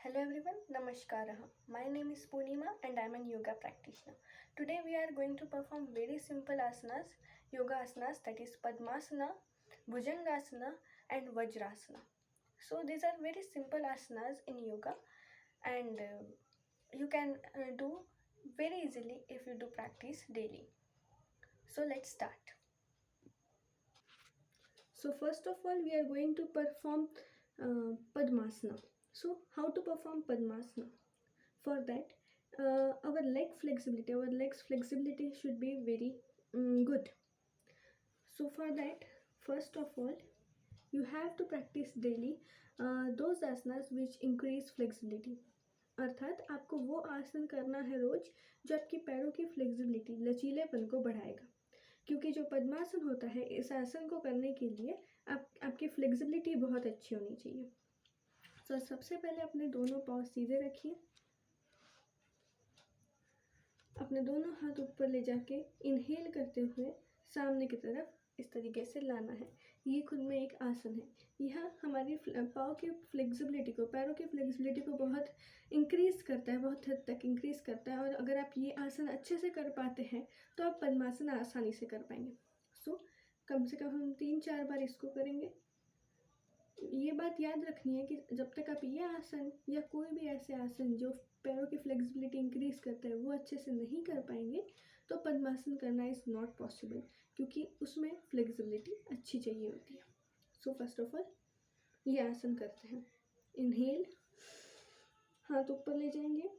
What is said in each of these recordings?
Hello everyone, Namaskara. My name is Poonima and I am a yoga practitioner. Today we are going to perform very simple asanas, yoga asanas, that is Padmasana, Bhujangasana and Vajrasana. So these are very simple asanas in yoga and you can do very easily if you do practice daily. So let's start. So first of all we are going to perform Padmasana. So how to perform Padmasana? For that our legs flexibility should be very good. So for that, first of all, you have to practice daily those asanas which increase flexibility. अर्थात आपको वो आसन करना है रोज जो आपकी पैरों की फ्लेक्सिबिलिटी लचीलेपन को बढ़ाएगा, क्योंकि जो पद्मासन होता है इस आसन को करने के लिए आपकी फ्लेक्सिबिलिटी बहुत अच्छी होनी चाहिए. तो सबसे पहले अपने दोनों पाँव सीधे रखिए, अपने दोनों हाथ ऊपर ले जाके इनहेल करते हुए सामने की तरफ इस तरीके से लाना है. ये खुद में एक आसन है. यह हमारी पाँव की फ्लेक्सिबिलिटी को, पैरों की फ्लेक्सिबिलिटी को बहुत इंक्रीज़ करता है, बहुत हद तक इंक्रीज़ करता है. और अगर आप ये आसन अच्छे से कर पाते हैं तो आप पद्मासन आसानी से कर पाएंगे. सो कम से कम हम 3-4 बार इसको करेंगे. ये बात याद रखनी है कि जब तक आप ये आसन या कोई भी ऐसे आसन जो पैरों की फ्लेक्सिबिलिटी इंक्रीज़ करता है वो अच्छे से नहीं कर पाएंगे तो पद्मासन करना इज़ नॉट पॉसिबल, क्योंकि उसमें फ्लेक्सिबिलिटी अच्छी चाहिए होती है. सो फर्स्ट ऑफ ऑल ये आसन करते हैं. इनहेल, हाथ ऊपर ले जाएंगे,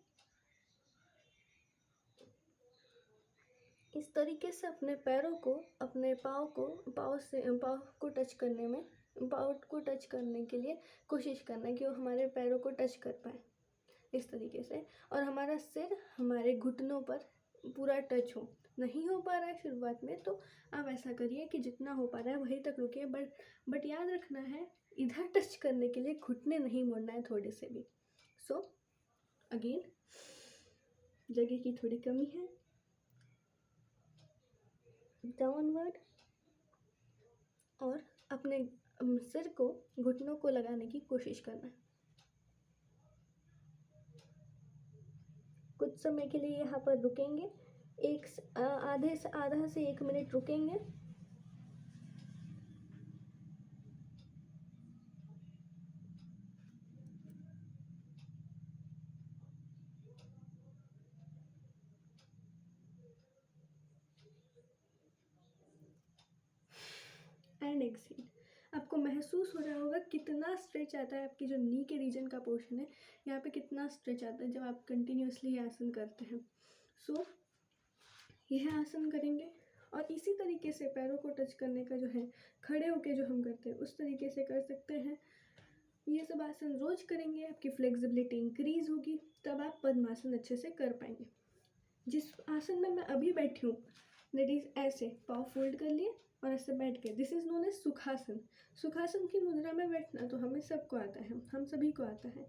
इस तरीके से अपने पैरों को, अपने पाँव को टच करने में, पाँव को टच करने के लिए कोशिश करना है कि वो हमारे पैरों को टच कर पाए इस तरीके से. और हमारा सिर हमारे घुटनों पर पूरा टच हो. नहीं हो पा रहा है शुरुआत में तो आप ऐसा करिए कि जितना हो पा रहा है वहीं तक रुकिए. बट याद रखना है इधर टच करने के लिए घुटने नहीं मोड़ना है थोड़े से भी. सो अगेन जगह की थोड़ी कमी है. डाउनवर्ड और अपने सिर को घुटनों को लगाने की कोशिश करना है. कुछ समय के लिए यहाँ पर रुकेंगे, आधा से 1 मिनट रुकेंगे. And exhale. आपको महसूस हो रहा होगा कितना स्ट्रेच आता है. आपकी जो नी के रीजन का पोर्शन है यहाँ पे कितना स्ट्रेच आता है जब आप कंटिन्यूसली आसन करते हैं. सो यह आसन करेंगे और इसी तरीके से पैरों को टच करने का जो है, खड़े होके जो हम करते हैं उस तरीके से कर सकते हैं. ये सब आसन रोज करेंगे, आपकी फ्लेक्सिबिलिटी इंक्रीज होगी, तब आप पद्मासन अच्छे से कर पाएंगे. जिस आसन में मैं अभी बैठी हूँ दैट इज़ ऐसे पाँव फोल्ड कर लिए और ऐसे बैठ के, दिस इज़ नोन एज सुखासन. सुखासन की मुद्रा में बैठना तो हमें सबको आता है, हम सभी को आता है.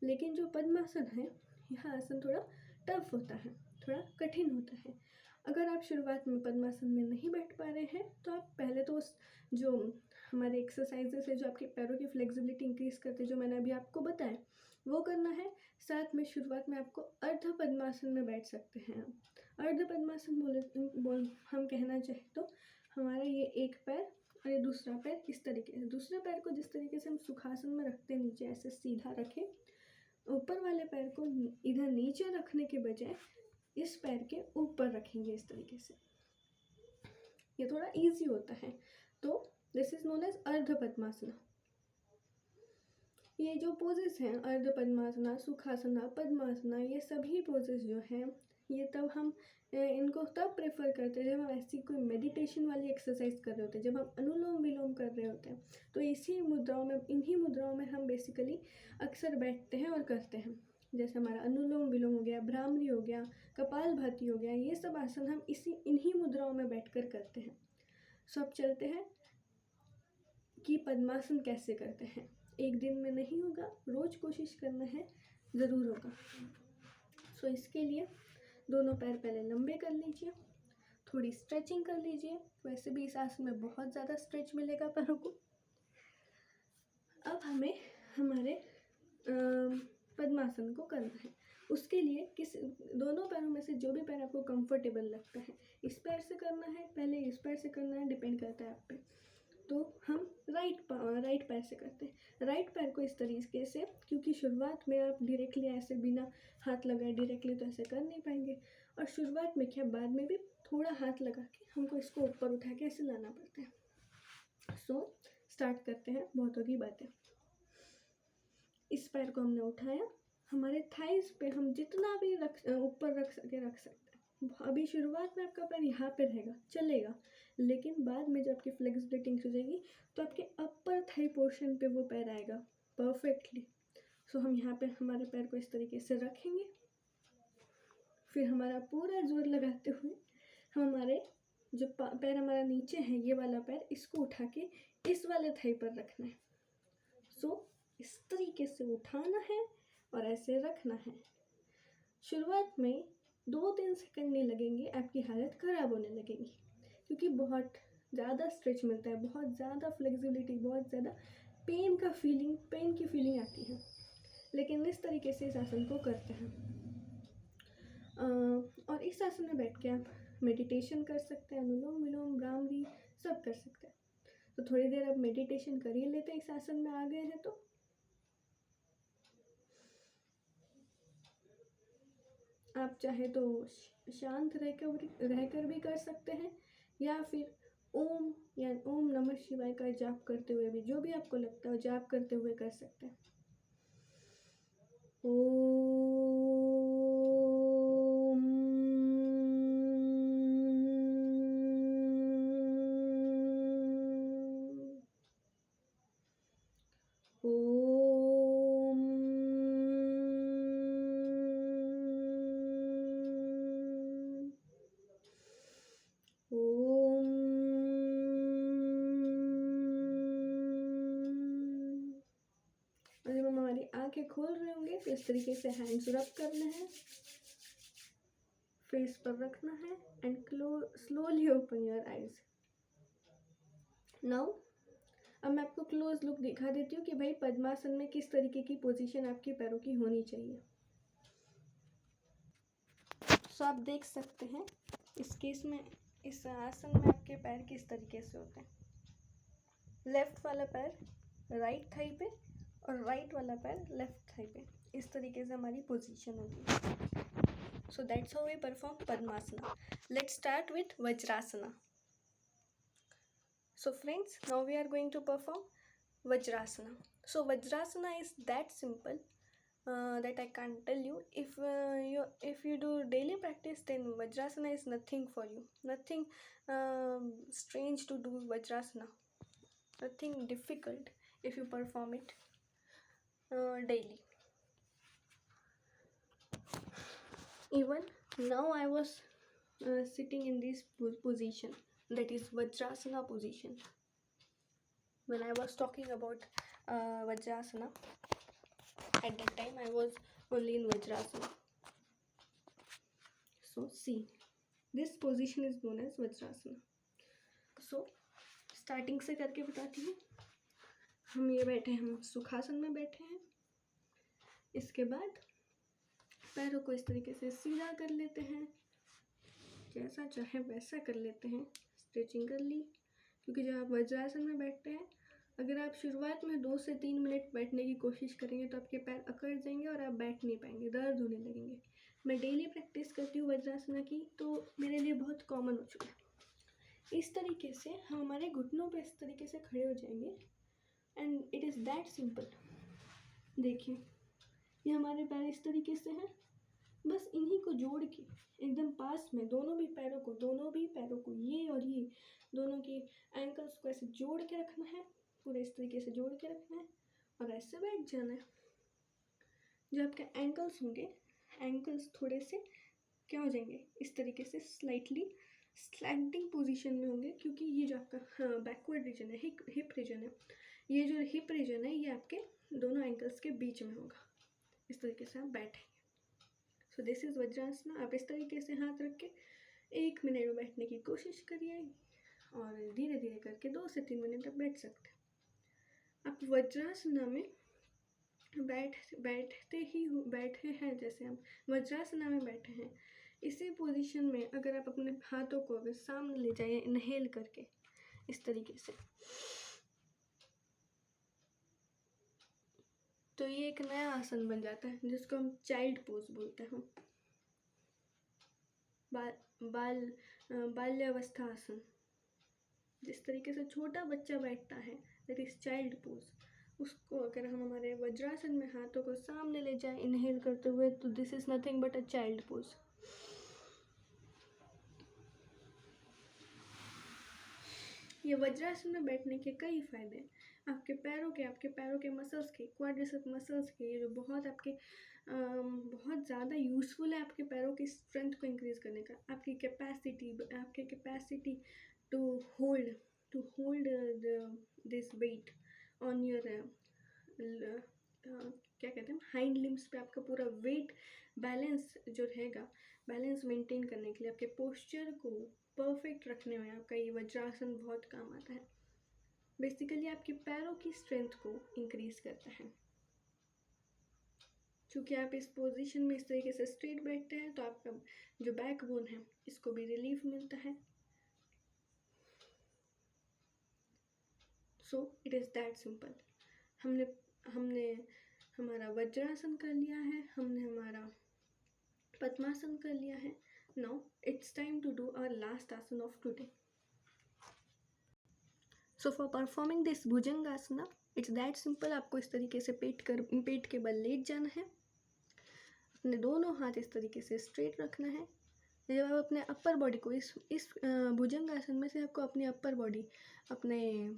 लेकिन जो पद्मासन है यह आसन थोड़ा टफ होता है, थोड़ा कठिन होता है. अगर आप शुरुआत में पद्मासन में नहीं बैठ पा रहे हैं तो आप पहले तो जो हमारे एक्सरसाइजेस है जो आपके पैरों की फ्लेक्सिबिलिटी इंक्रीज़ करते हैं, जो मैंने अभी आपको बताया, वो करना है. साथ में शुरुआत में आपको अर्ध पद्मासन में बैठ सकते हैं. अर्ध पद्मासन हम कहना चाहें तो हमारा ये एक पैर और ये दूसरा पैर इस तरीके से, दूसरे पैर को जिस तरीके से हम सुखासन में रखते हैं नीचे ऐसे सीधा रखें, ऊपर वाले पैर को इधर नीचे रखने के बजाय इस पैर के ऊपर रखेंगे इस तरीके से. ये थोड़ा इजी होता है. तो दिस इज नोन एज अर्ध पद्मासना. ये जो पोजेस हैं अर्ध पद्मासना, सुखासना, पद्मासना, ये सभी पोजेस जो हैं ये तब हम इनको तब प्रेफर करते हैं जब हम ऐसी कोई मेडिटेशन वाली एक्सरसाइज कर रहे होते हैं, जब हम अनुलोम विलोम कर रहे होते हैं. तो इसी मुद्राओं में, इन्हीं मुद्राओं में हम बेसिकली अक्सर बैठते हैं और करते हैं. जैसे हमारा अनुलोम विलोम हो गया, भ्रामरी हो गया, कपालभाति हो गया, ये सब आसन हम इन्हीं मुद्राओं में बैठकर करते हैं. सो अब चलते हैं कि पद्मासन कैसे करते हैं. एक दिन में नहीं होगा, रोज कोशिश करना है, ज़रूर होगा. सो इसके लिए दोनों पैर पहले लंबे कर लीजिए, थोड़ी स्ट्रेचिंग कर लीजिए. वैसे भी इस आसन में बहुत ज़्यादा स्ट्रेच मिलेगा पैरों को. अब हमें हमारे पद्मासन को करना है। उसके लिए दोनों पैरों में से जो भी पैर आपको कंफर्टेबल लगता है, इस पैर से करना है, पहले इस पैर से करना है, डिपेंड करता है आप पे। तो हम राइट पैर से करते हैं। राइट पैर को इस तरीके से, क्योंकि शुरुआत में आप डायरेक्टली ऐसे बिना हाथ लगाए डायरेक्टली तो ऐसे कर नहीं पाएंगे, और शुरुआत में क्या बाद में भी थोड़ा हाथ लगा के हमको इसको ऊपर उठा के ऐसे लाना पड़ता है। सो स्टार्ट करते हैं, बहुत होगी बातें। इस पैर को हमने उठाया, हमारे थाइस पे हम जितना भी ऊपर रख सकते हैं। अभी शुरुआत में आपका पैर यहाँ पे रहेगा, चलेगा, लेकिन बाद में जब आपकी फ्लेक्सिबिलिटी इंक्रीज हो जाएगी तो आपके अपर थाई पोर्शन पे वो पैर आएगा परफेक्टली। सो हम यहाँ पे हमारे पैर को इस तरीके से रखेंगे, फिर हमारा पूरा जोर लगाते हुए हमारे जो पैर हमारा नीचे है, ये वाला पैर, इसको उठा के इस वाले थाई पर रखना है। सो इस तरीके से उठाना है और ऐसे रखना है। शुरुआत में 2-3 सेकंड नहीं लगेंगे, आपकी हालत ख़राब होने लगेगी, क्योंकि बहुत ज़्यादा स्ट्रेच मिलता है, बहुत ज़्यादा फ्लेक्सिबिलिटी, बहुत ज़्यादा पेन की फीलिंग आती है। लेकिन इस तरीके से इस आसन को करते हैं। और इस आसन में बैठ के आप मेडिटेशन कर सकते हैं, अनुलोम विलोम भ्रामरी सब कर सकते हैं। तो थोड़ी देर आप मेडिटेशन कर ही लेते हैं, इस आसन में आ गए हैं तो। आप चाहे तो शांत रहकर भी कर सकते हैं, या फिर ओम या ओम नमः शिवाय का जाप करते हुए भी, जो भी आपको लगता है जाप करते हुए कर सकते हैं। जब हम हमारी आंखें खोल रहे होंगे तो इस तरीके से हैंड्स रब करने हैं, फेस पर रखना है, and slowly open your eyes. Now अब मैं आपको क्लोज लुक दिखा देती हूँ कि भाई पद्मासन में किस तरीके की पोजीशन आपके पैरों की होनी चाहिए। सो आप देख सकते हैं इस केस में, इस आसन में आपके पैर किस तरीके से होते हैं। लेफ्ट वाला पैर राइट थाई पे और राइट वाला पैर लेफ्ट थाई पे, इस तरीके से हमारी पोजीशन होती है। So that's how we perform Padmasana. Let's start with Vajrasana. So friends, now we are going to perform Vajrasana. So Vajrasana is that simple that I can't tell you. If you do daily practice, then Vajrasana is nothing for you. Nothing strange to do Vajrasana. Nothing difficult if you perform it daily. Even now I was sitting in this position, that is Vajrasana position. When I was talking about Vajrasana, at that time I was only in Vajrasana. So see, this position is known as Vajrasana. So starting से करके बताती हूँ। हम ये बैठे हैं, हम सुखासन में बैठे हैं। इसके बाद पैरों को इस तरीके से सीधा कर लेते हैं, जैसा चाहे वैसा कर लेते हैं। स्ट्रेचिंग कर ली, क्योंकि जब आप वज्रासन में बैठते हैं, अगर आप शुरुआत में 2 से 3 मिनट बैठने की कोशिश करेंगे तो आपके पैर अकड़ जाएंगे और आप बैठ नहीं पाएंगे, दर्द होने लगेंगे। मैं डेली प्रैक्टिस करती हूँ वज्रासना की, तो मेरे लिए बहुत कॉमन हो चुका है। इस तरीके से हम हमारे घुटनों पे इस तरीके से खड़े हो जाएंगे, and it is that simple. देखिए, ये हमारे पैर इस तरीके से हैं, बस इन्हीं को जोड़ के एकदम पास में दोनों भी पैरों को ये और ये दोनों की एंकल्स को ऐसे जोड़ के रखना है, पूरे इस तरीके से जोड़ के रखना है और ऐसे बैठ जाना है। जो आपके एंकल्स होंगे, एंकल्स थोड़े से क्या हो जाएंगे, इस तरीके से स्लाइटली स्लैंटिंग पोजीशन में होंगे, क्योंकि ये जो आपका बैकवर्ड रीजन है, हिप रीजन है, ये जो हिप रीजन है ये आपके दोनों एंकल्स के बीच में होगा। इस तरीके से आप बैठेंगे। So this is Vajrasana. आप इस तरीके से हाथ रख के 1 मिनट में बैठने की कोशिश करिए, और धीरे धीरे करके 2 से 3 मिनट तक बैठ सकते हैं। आप वज्रासना में बैठे हैं, जैसे हम वज्रासना में बैठे हैं, इसी पोजीशन में अगर आप अपने हाथों को अगर सामने ले जाइए इनहेल करके इस तरीके से, तो ये एक नया आसन बन जाता है जिसको हम चाइल्ड पोज बोलते हैं। बाल्यावस्था आसन, जिस तरीके से छोटा बच्चा बैठता है, दैट इज चाइल्ड पोज। उसको अगर हम हमारे वज्रासन में हाथों को सामने ले जाएं इनहेल करते हुए, तो this is nothing but a child pose. ये वज्रासन में बैठने के कई फायदे, आपके पैरों के मसल्स के, क्वाड्रिसेप मसल्स के, ये जो बहुत आपके बहुत ज़्यादा यूज़फुल है आपके पैरों की स्ट्रेंथ को इंक्रीज़ करने का, आपकी capacity to hold this weight on your क्या कहते हैं हाइंड लिम्स पे, आपका पूरा वेट बैलेंस जो रहेगा, बैलेंस मेंटेन करने के लिए, आपके पोस्चर को परफेक्ट रखने में आपका ये वज्रासन बहुत काम आता है। बेसिकली आपके पैरों की स्ट्रेंथ को इंक्रीज करता है। क्योंकि आप इस पोजीशन में इस तरीके से स्ट्रेट बैठते हैं, तो आपका जो बैक बोन है इसको भी रिलीफ मिलता है। So it is that simple. हमने हमारा वज्रासन कर लिया है, हमने हमारा पद्मासन कर लिया है। Now it's time to do our last asana of today. So for performing this Bhujangasana it's that simple. आपको इस तरीके से पेट के बल लेट जाना है, अपने दोनों हाथ इस तरीके से स्ट्रेट रखना है। जब आप अपने अपर बॉडी को इस भुजंगासन में से आपको अपनी अपर बॉडी, अपने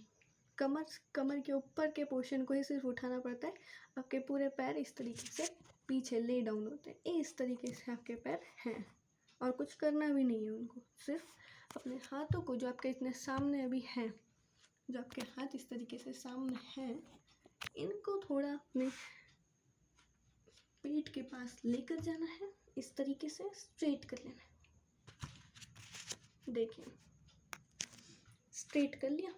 कमर के ऊपर के पोर्शन को ही सिर्फ उठाना पड़ता है। आपके पूरे पैर इस तरीके से पीछे ले डाउन होते हैं, इस तरीके से आपके पैर हैं, और कुछ करना भी नहीं है उनको। सिर्फ अपने हाथों को जो आपके इतने सामने अभी हैं, जो आपके हाथ इस तरीके से सामने हैं, इनको थोड़ा अपने पेट के पास लेकर जाना है, इस तरीके से स्ट्रेट कर लेना है। देखिए स्ट्रेट कर लिया।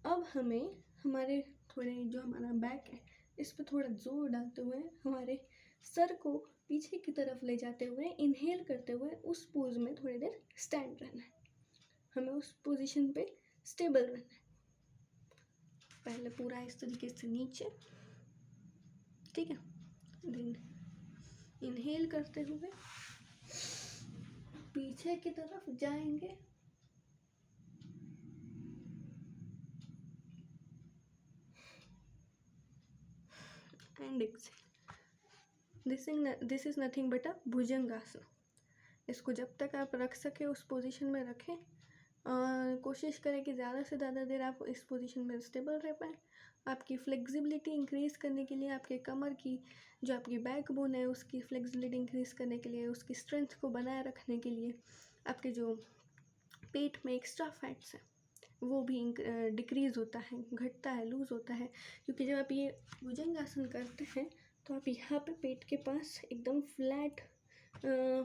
अब हमें हमारे थोड़े जो हमारा बैक है इस पर थोड़ा जोर डालते हुए हमारे सर को पीछे की तरफ ले जाते हुए इनहेल करते हुए उस पोज में थोड़ी देर स्टैंड रहना है। हमें उस पोजीशन पे स्टेबल रहना है। पहले पूरा इस तरीके से नीचे, ठीक है, देन इनहेल करते हुए पीछे की तरफ जाएंगे, and exhale. This is nothing but a Bhujangasana. इसको जब तक आप रख सके उस पोजीशन में रखें, कोशिश करें कि ज़्यादा से ज़्यादा देर आप इस पोजीशन में स्टेबल रह पाएँ। आपकी फ्लेक्सिबिलिटी इंक्रीज़ करने के लिए, आपके कमर की जो आपकी बैक बोन है उसकी फ्लेक्सिबिलिटी इंक्रीज़ करने के लिए, उसकी स्ट्रेंथ को बनाए रखने के लिए, आपके जो पेट में एक्स्ट्रा फैट्स है वो भी डिक्रीज़ होता है, घटता है, लूज़ होता है। क्योंकि जब आप ये भुजंगासन करते हैं तो आप यहाँ पे पेट के पास एकदम फ्लैट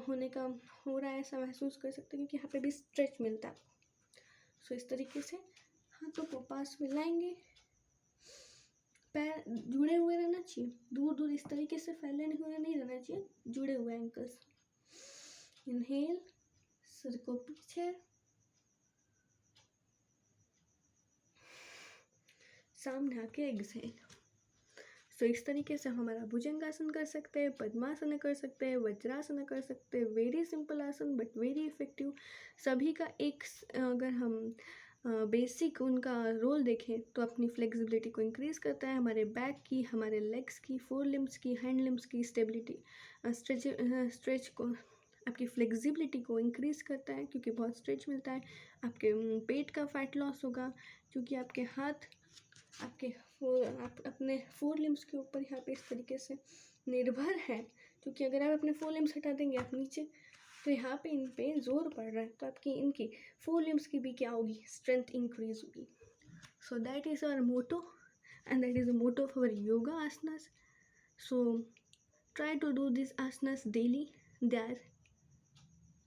होने का हो रहा है ऐसा महसूस कर सकते हैं, क्योंकि यहाँ पे भी स्ट्रेच मिलता है। सो इस तरीके से हाथों को पास में लाएंगे, पैर जुड़े हुए रहना चाहिए, दूर दूर इस तरीके से फैले हुए नहीं रहना चाहिए, जुड़े हुए एंकल्स। इनहेल, सर को पीछे, सामने आके एक्सहेल। सो इस तरीके से हमारा भुजंगासन कर सकते हैं, पद्मासन कर सकते हैं, वज्रासन कर सकते हैं। वेरी सिंपल आसन बट वेरी इफेक्टिव। सभी का एक अगर हम बेसिक उनका रोल देखें तो अपनी फ्लेक्सिबिलिटी को इंक्रीज़ करता है, हमारे बैक की, हमारे लेग्स की, फोर लिम्स की, हैंड लिम्स की स्टेबिलिटी, स्ट्रेच को, आपकी फ्लेक्सिबिलिटी को इंक्रीज़ करता है क्योंकि बहुत स्ट्रेच मिलता है। आपके पेट का फैट लॉस होगा क्योंकि आपके हाथ आपके आप अपने फोर लिम्स के ऊपर यहाँ पे इस तरीके से निर्भर है। क्योंकि अगर आप अपने फोर लिम्स हटा देंगे आप नीचे, तो यहाँ पे इन पे जोर पड़ रहा है, तो आपकी इनकी फोर लिम्स की भी क्या होगी, स्ट्रेंथ इंक्रीज होगी। So that is our motto and that is the motto of our yoga asanas. So try to do this asanas daily. They are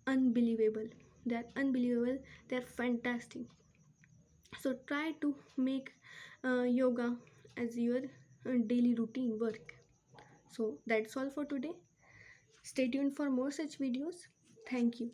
unbelievable, they are fantastic. So try to make yoga as your daily routine work. So that's all for today. Stay tuned for more such videos. Thank you.